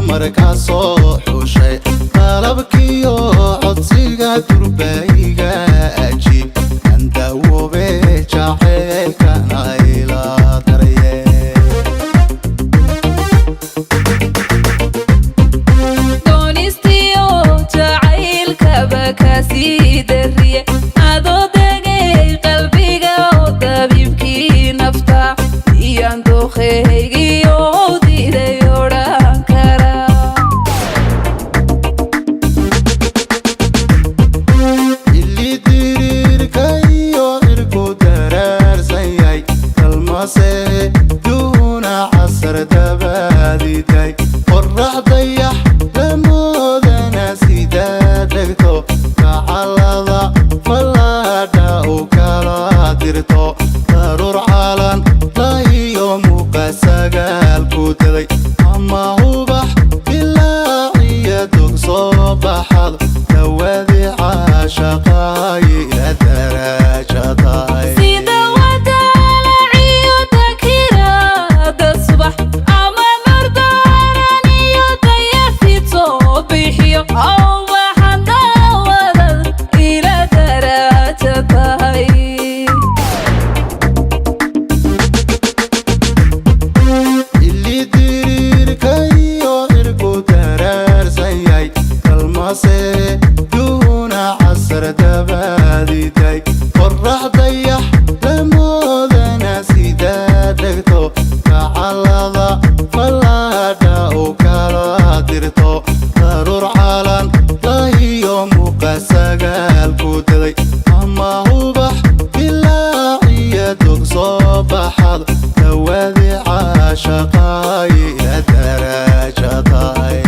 markaasoo xushay qalabkiyo codsiga durbeyga ajiib andawoobe jaceylkana ila darye doonistiyo jacaylkaba kasii dariye adoo degay qalbiga oo dabiibkii nafta iyaan dookheygiyo diiday odhan kara duuna casar dabaadiday qorax dayax lamoodana sidaa dhegto gacalada fallaadha u kala dirto daruur calan lahiyo muuqa sagaalku daday ama ubax ilaaciya dog soo baxado dawadi caashaqaayila daraajadaay duuna casar dabaadiday qorax dayax lamoodana sidaa dhegto gacalada fallaadha u kala dirto daruur calan lahiyo muuqa sagaalku daday ama ubax ilaaciya dog soo baxado dawadi caashaqaayila daraajadaay